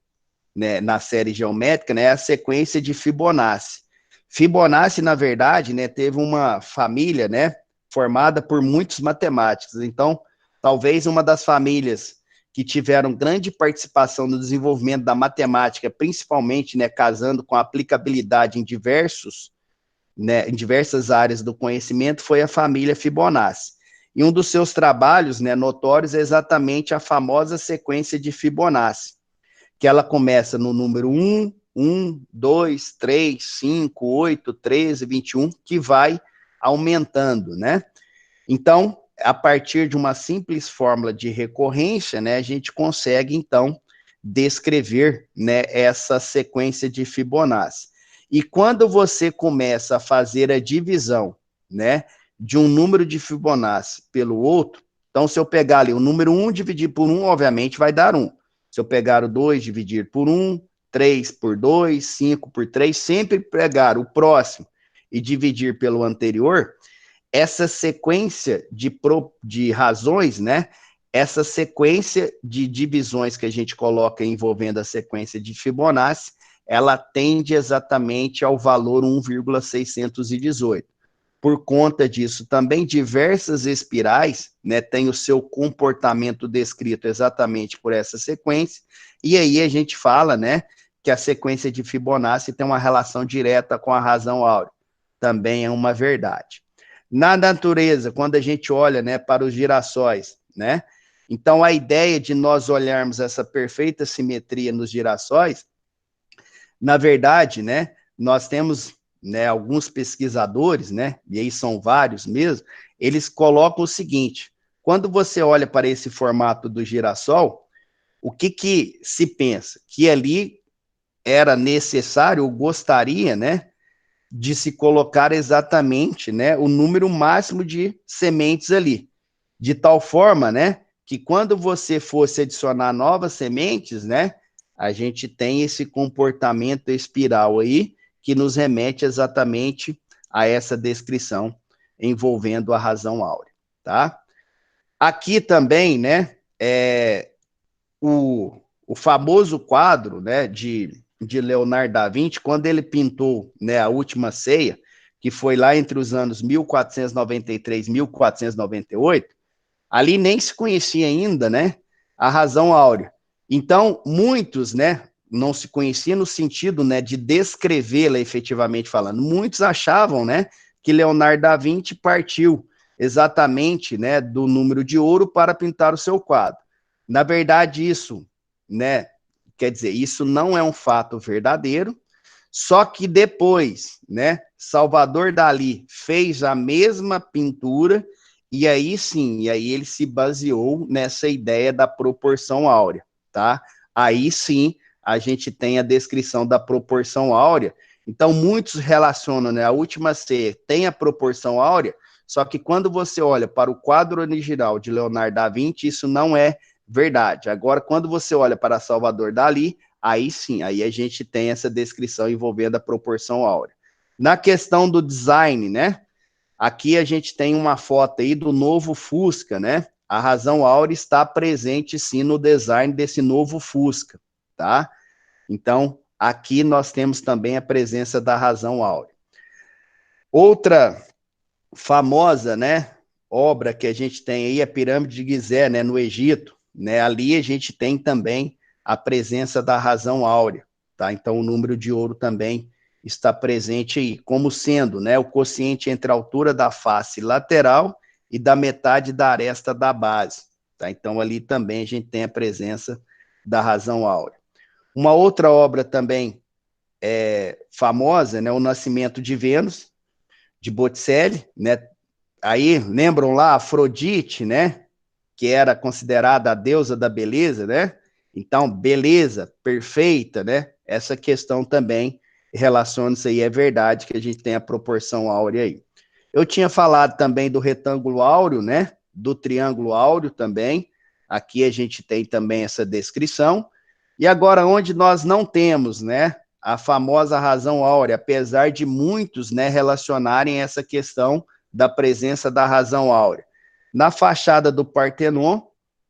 S1: né, na série geométrica, né, a sequência de Fibonacci. Fibonacci, na verdade, né, teve uma família, né, formada por muitos matemáticos. Então, talvez uma das famílias que tiveram grande participação no desenvolvimento da matemática, principalmente, né, casando com a aplicabilidade em né, em diversas áreas do conhecimento, foi a família Fibonacci. E um dos seus trabalhos, né, notórios é exatamente a famosa sequência de Fibonacci, que ela começa no número 1, 2, 3, 5, 8, 13, 21, que vai aumentando, né? Então, a partir de uma simples fórmula de recorrência, né, a gente consegue, então, descrever, né, essa sequência de Fibonacci. E quando você começa a fazer a divisão, né, de um número de Fibonacci pelo outro, então, se eu pegar ali o número 1 dividir por 1, obviamente vai dar 1. Se eu pegar o 2 dividir por 1, 3 por 2, 5 por 3, sempre pegar o próximo e dividir pelo anterior, essa sequência de razões, né? Essa sequência de divisões que a gente coloca envolvendo a sequência de Fibonacci, ela tende exatamente ao valor 1,618. Por conta disso, também diversas espirais, né, têm o seu comportamento descrito exatamente por essa sequência, e aí a gente fala, né, que a sequência de Fibonacci tem uma relação direta com a razão áurea. Também é uma verdade. Na natureza, quando a gente olha, né, para os girassóis, né, então a ideia de nós olharmos essa perfeita simetria nos girassóis, na verdade, né, nós temos, né, alguns pesquisadores, né, e aí são vários mesmo, eles colocam o seguinte: quando você olha para esse formato do girassol, o que se pensa? Que ali era necessário, ou gostaria, né, de se colocar exatamente, né, o número máximo de sementes ali, de tal forma, né, que quando você fosse adicionar novas sementes, né, a gente tem esse comportamento espiral aí, que nos remete exatamente a essa descrição envolvendo a razão áurea, tá? Aqui também, né, o famoso quadro, né, de Leonardo da Vinci, quando ele pintou, né, a Última Ceia, que foi lá entre os anos 1493 e 1498, ali nem se conhecia ainda, né, a razão áurea. Então, muitos, né, não se conhecia no sentido, né, de descrevê-la efetivamente falando. Muitos achavam, né, que Leonardo da Vinci partiu exatamente, né, do número de ouro para pintar o seu quadro. Na verdade, isso, né, quer dizer, isso não é um fato verdadeiro, só que depois, né, Salvador Dalí fez a mesma pintura e aí sim, e aí ele se baseou nessa ideia da proporção áurea, tá? Aí sim, a gente tem a descrição da proporção áurea. Então, muitos relacionam, né, a Última Ceia tem a proporção áurea, só que quando você olha para o quadro original de Leonardo da Vinci, isso não é verdade. Agora, quando você olha para Salvador Dalí, aí sim, aí a gente tem essa descrição envolvendo a proporção áurea. Na questão do design, né? Aqui a gente tem uma foto aí do novo Fusca, né? A razão áurea está presente sim no design desse novo Fusca, tá? Então, aqui nós temos também a presença da razão áurea. Outra famosa, né? obra que a gente tem aí, a pirâmide de Gizé, né, no Egito, né, ali a gente tem também a presença da razão áurea, tá? Então o número de ouro também está presente aí, como sendo, né, o quociente entre a altura da face lateral e da metade da aresta da base, tá? Então ali também a gente tem a presença da razão áurea. Uma outra obra também famosa, né, o Nascimento de Vênus, de Botticelli, né? Aí, lembram lá Afrodite, né? Que era considerada a deusa da beleza, né? Então, beleza, perfeita, né? Essa questão também relaciona-se aí, é verdade que a gente tem a proporção áurea aí. Eu tinha falado também do retângulo áureo, né? Do triângulo áureo também. Aqui a gente tem também essa descrição. E agora, onde nós não temos, né? A famosa razão áurea, apesar de muitos, né, relacionarem essa questão da presença da razão áurea. Na fachada do Partenon,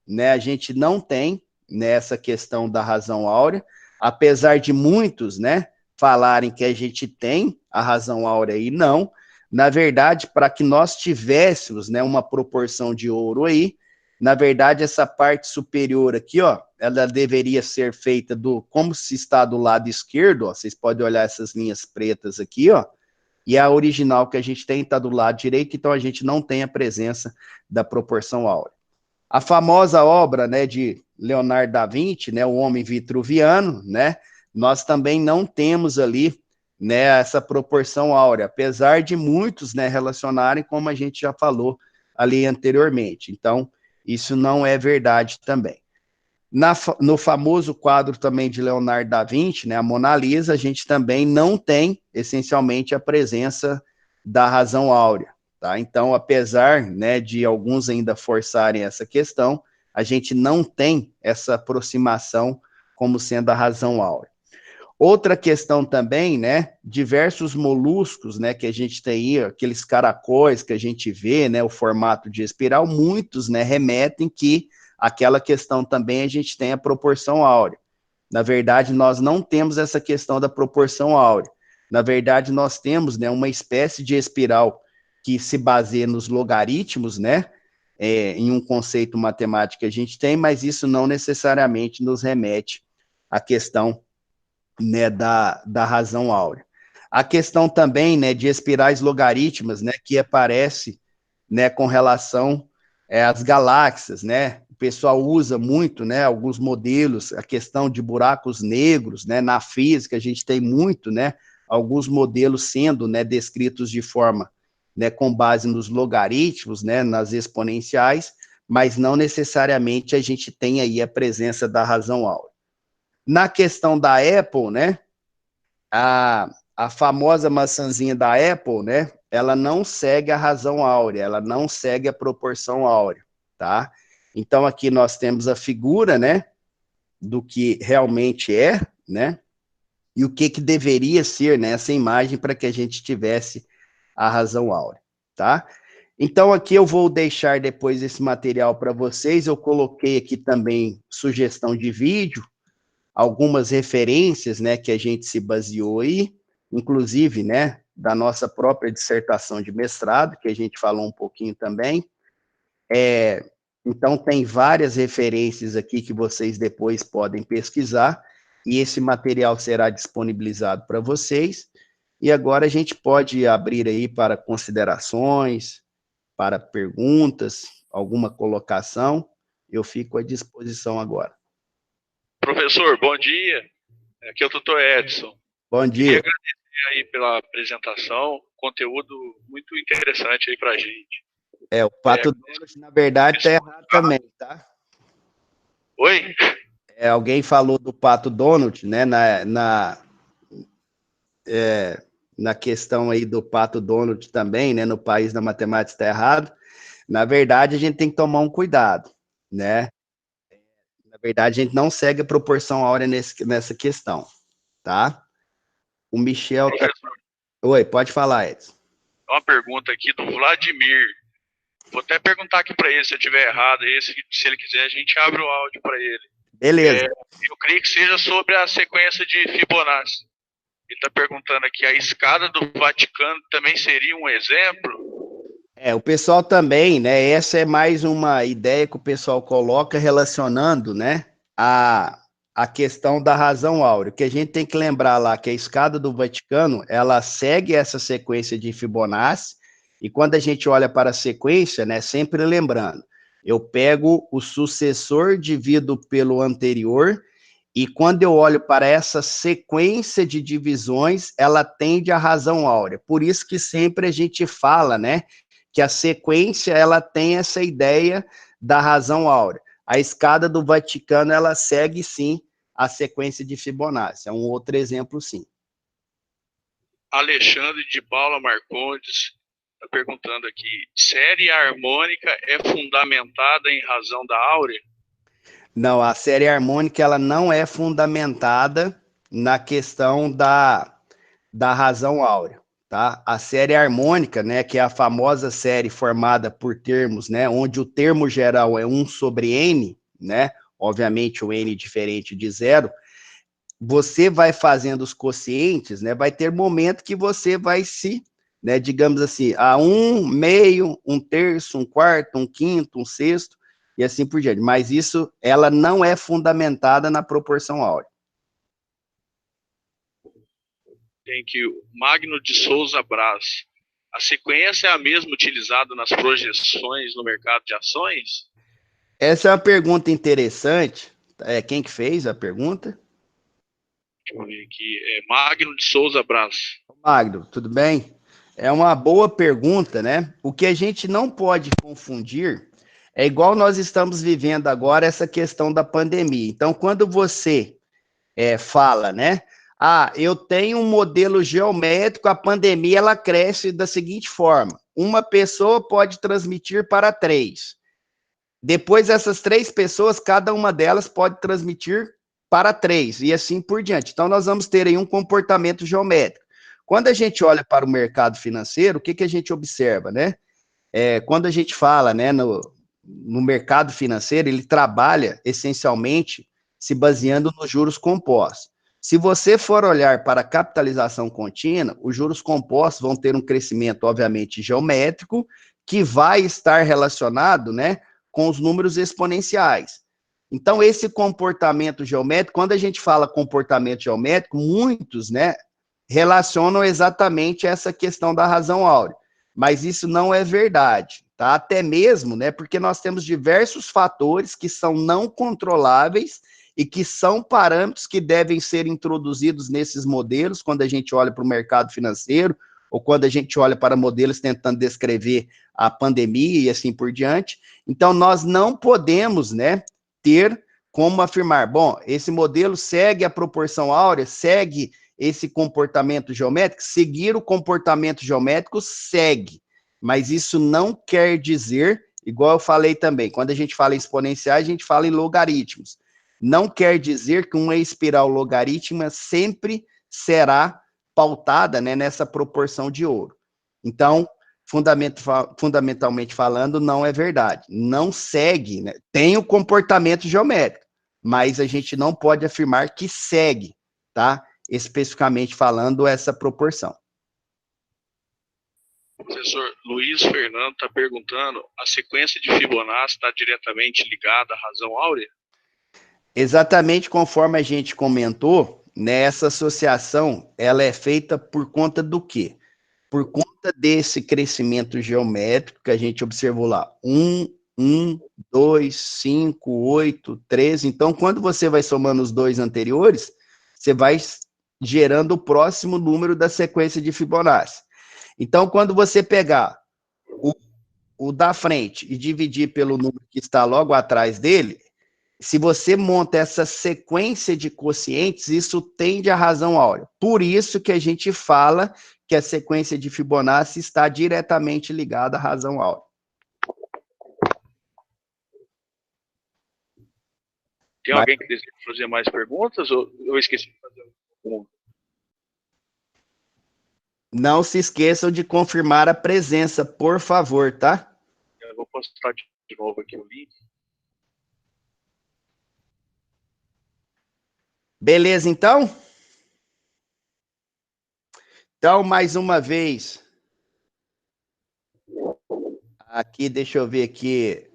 S1: né, a gente não tem, né, essa questão da razão áurea, apesar de muitos, né, falarem que a gente tem a razão áurea e não. Na verdade, para que nós tivéssemos, né, uma proporção de ouro aí, na verdade, essa parte superior aqui, ó, ela deveria ser feita como se está do lado esquerdo, ó, vocês podem olhar essas linhas pretas aqui, ó, e a original que a gente tem está do lado direito, então a gente não tem a presença da proporção áurea. A famosa obra, né, de Leonardo da Vinci, né, o Homem Vitruviano, né, nós também não temos ali, né, essa proporção áurea, apesar de muitos, né, relacionarem, como a gente já falou ali anteriormente. Então, isso não é verdade também. No famoso quadro também de Leonardo da Vinci, né, a Mona Lisa, a gente também não tem, essencialmente, a presença da razão áurea, tá? Então, apesar, né, de alguns ainda forçarem essa questão, a gente não tem essa aproximação como sendo a razão áurea. Outra questão também, né, diversos moluscos, né, que a gente tem aí, aqueles caracóis que a gente vê, né, o formato de espiral, muitos, né, remetem que aquela questão também a gente tem a proporção áurea. Na verdade, nós não temos essa questão da proporção áurea. Na verdade, nós temos, né, uma espécie de espiral que se baseia nos logaritmos, né, em um conceito matemático que a gente tem, mas isso não necessariamente nos remete à questão, né, da razão áurea. A questão também, né, de espirais logarítmicas, né, que aparece, né, com relação às galáxias, né, o pessoal usa muito, né, alguns modelos, a questão de buracos negros, né, na física a gente tem muito, né, alguns modelos sendo, né, descritos de forma, né, com base nos logaritmos, né, nas exponenciais, mas não necessariamente a gente tem aí a presença da razão áurea. Na questão da Apple, né, a famosa maçãzinha da Apple, né, ela não segue a razão áurea, ela não segue a proporção áurea, tá? Então, aqui nós temos a figura, né, do que realmente é, né, e o que deveria ser, né, essa imagem para que a gente tivesse a razão áurea, tá? Então, aqui eu vou deixar depois esse material para vocês, eu coloquei aqui também sugestão de vídeo, algumas referências, né, que a gente se baseou aí, inclusive, né, da nossa própria dissertação de mestrado, que a gente falou um pouquinho também. Então, tem várias referências aqui que vocês depois podem pesquisar, e esse material será disponibilizado para vocês. E agora a gente pode abrir aí para considerações, para perguntas, alguma colocação. Eu fico à disposição agora.
S5: Professor, bom dia. Aqui é o Dr. Edson.
S1: Bom
S5: Queria
S1: dia.
S5: agradecer aí pela apresentação, conteúdo muito interessante aí pra gente.
S1: O Pato Donald, na verdade, está errado também, tá?
S5: Oi?
S1: Alguém falou do Pato Donald, né, na questão aí do Pato Donald também, né, no país da matemática está errado. Na verdade, a gente tem que tomar um cuidado, né? Na verdade, a gente não segue a proporção áurea nessa questão, tá? O Michel tá... Oi, pode falar, Edson.
S5: Uma pergunta aqui do Vladimir. Vou até perguntar aqui para ele se eu estiver errado. Se ele quiser, a gente abre o áudio para ele.
S1: Beleza.
S5: Eu creio que seja sobre a sequência de Fibonacci. Ele está perguntando aqui, a escada do Vaticano também seria um exemplo?
S1: O pessoal também, né? Essa é mais uma ideia que o pessoal coloca relacionando, né, a questão da razão áurea. Que a gente tem que lembrar lá que a escada do Vaticano, ela segue essa sequência de Fibonacci, e quando a gente olha para a sequência, né, sempre lembrando, eu pego o sucessor, divido pelo anterior, e quando eu olho para essa sequência de divisões, ela tende à razão áurea. Por isso que sempre a gente fala, né, que a sequência ela tem essa ideia da razão áurea. A escada do Vaticano ela segue sim a sequência de Fibonacci. É um outro exemplo, sim.
S5: Alexandre de Paula Marcondes está perguntando aqui: série harmônica é fundamentada em razão da áurea?
S1: Não, a série harmônica ela não é fundamentada na questão da razão áurea, tá? A série harmônica, né, que é a famosa série formada por termos, né, onde o termo geral é 1 sobre n, né? Obviamente o n diferente de zero. Você vai fazendo os quocientes, né? Vai ter momento que você vai se, né, digamos assim, a 1/2, 1/3, 1/4, 1/5, 1/6 e assim por diante. Mas isso, ela não é fundamentada na proporção áurea.
S5: Tem que o Magno de Souza Braz. A sequência é a mesma utilizada nas projeções no mercado de ações?
S1: Essa é uma pergunta interessante. Quem que fez a pergunta?
S5: Deixa eu ver aqui. É Magno de Souza Braz.
S1: Magno, tudo bem? É uma boa pergunta, né? O que a gente não pode confundir é igual nós estamos vivendo agora essa questão da pandemia. Então, quando você fala, né? Eu tenho um modelo geométrico, a pandemia ela cresce da seguinte forma: uma pessoa pode transmitir para 3. Depois, essas 3 pessoas, cada uma delas pode transmitir para 3, e assim por diante. Então, nós vamos ter aí um comportamento geométrico. Quando a gente olha para o mercado financeiro, o que, que a gente observa, né? Quando a gente fala, né, no mercado financeiro, ele trabalha essencialmente se baseando nos juros compostos. Se você for olhar para a capitalização contínua, os juros compostos vão ter um crescimento, obviamente, geométrico, que vai estar relacionado, né, com os números exponenciais. Então, esse comportamento geométrico, quando a gente fala comportamento geométrico, muitos, né, relacionam exatamente essa questão da razão áurea. Mas isso não é verdade, tá? Até mesmo, né, porque nós temos diversos fatores que são não controláveis e que são parâmetros que devem ser introduzidos nesses modelos quando a gente olha para o mercado financeiro ou quando a gente olha para modelos tentando descrever a pandemia e assim por diante. Então, nós não podemos, né, ter como afirmar, bom, esse modelo segue a proporção áurea, segue esse comportamento geométrico, seguir o comportamento geométrico segue, mas isso não quer dizer, igual eu falei também, quando a gente fala em exponenciais, a gente fala em logaritmos. Não quer dizer que uma espiral logarítmica sempre será pautada, né, nessa proporção de ouro. Então, fundamentalmente falando, não é verdade. Não segue, né? Tem o comportamento geométrico, mas a gente não pode afirmar que segue, tá? Especificamente falando, essa proporção.
S5: O professor Luiz Fernando está perguntando: a sequência de Fibonacci está diretamente ligada à razão áurea?
S1: Exatamente conforme a gente comentou, nessa associação, ela é feita por conta do quê? Por conta desse crescimento geométrico que a gente observou lá, 1, 2, 5, 8, 13. Então, quando você vai somando os dois anteriores, você vai gerando o próximo número da sequência de Fibonacci. Então, quando você pegar o da frente e dividir pelo número que está logo atrás dele, se você monta essa sequência de quocientes, isso tende à razão áurea. Por isso que a gente fala que a sequência de Fibonacci está diretamente ligada à razão áurea.
S5: Tem alguém que deseja fazer mais perguntas ou eu esqueci de fazer uma?
S1: Não se esqueçam de confirmar a presença, por favor, tá?
S5: Eu vou postar de novo aqui o link.
S1: Beleza, então? Então, mais uma vez, Aqui, deixa eu ver aqui,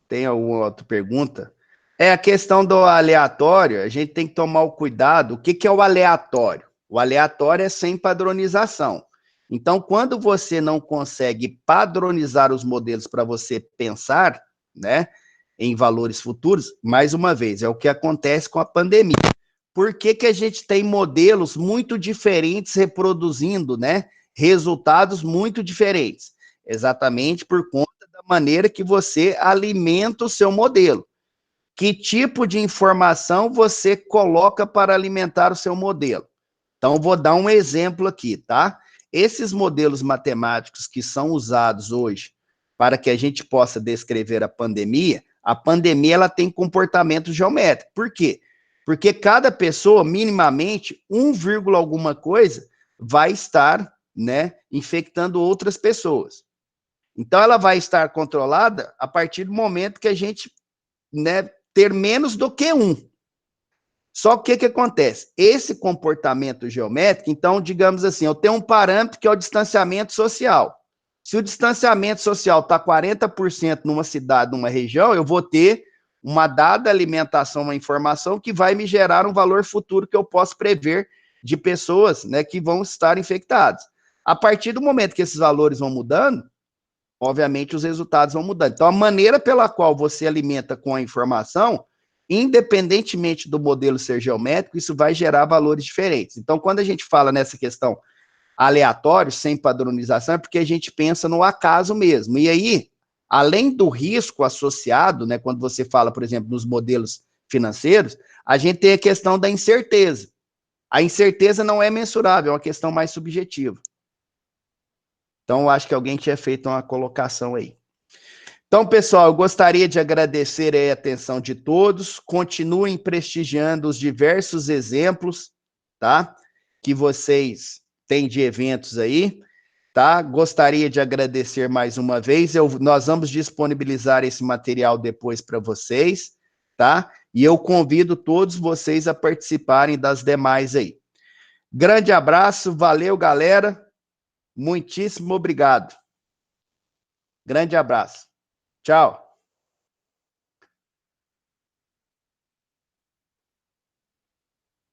S1: tem alguma outra pergunta? É a questão do aleatório, a gente tem que tomar o cuidado. O que é o aleatório? O aleatório é sem padronização. Então, quando você não consegue padronizar os modelos para você pensar, né, em valores futuros, mais uma vez, é o que acontece com a pandemia. Por que a gente tem modelos muito diferentes reproduzindo, né, resultados muito diferentes? Exatamente por conta da maneira que você alimenta o seu modelo. Que tipo de informação você coloca para alimentar o seu modelo? Então, vou dar um exemplo aqui, tá? Esses modelos matemáticos que são usados hoje para que a gente possa descrever a pandemia ela tem comportamento geométrico. Por quê? Porque cada pessoa, minimamente, 1, alguma coisa, vai estar, né, infectando outras pessoas. Então, ela vai estar controlada a partir do momento que a gente, né, ter menos do que 1. Só que o que acontece? Esse comportamento geométrico, então, digamos assim, eu tenho um parâmetro que é o distanciamento social. Se o distanciamento social está 40% numa cidade, numa região, eu vou ter uma dada alimentação, uma informação que vai me gerar um valor futuro que eu posso prever de pessoas, né, que vão estar infectadas. A partir do momento que esses valores vão mudando, obviamente os resultados vão mudando. Então, a maneira pela qual você alimenta com a informação, independentemente do modelo ser geométrico, isso vai gerar valores diferentes. Então, quando a gente fala nessa questão aleatório, sem padronização, é porque a gente pensa no acaso mesmo. E aí, além do risco associado, né, quando você fala, por exemplo, nos modelos financeiros, a gente tem a questão da incerteza. A incerteza não é mensurável, é uma questão mais subjetiva. Então, eu acho que alguém tinha feito uma colocação aí. Então, pessoal, eu gostaria de agradecer a atenção de todos. Continuem prestigiando os diversos exemplos, tá? Que vocês têm de eventos aí, tá? Gostaria de agradecer mais uma vez. Nós vamos disponibilizar esse material depois para vocês, tá? E eu convido todos vocês a participarem das demais aí. Grande abraço, valeu, galera. Muitíssimo obrigado. Grande abraço. Tchau.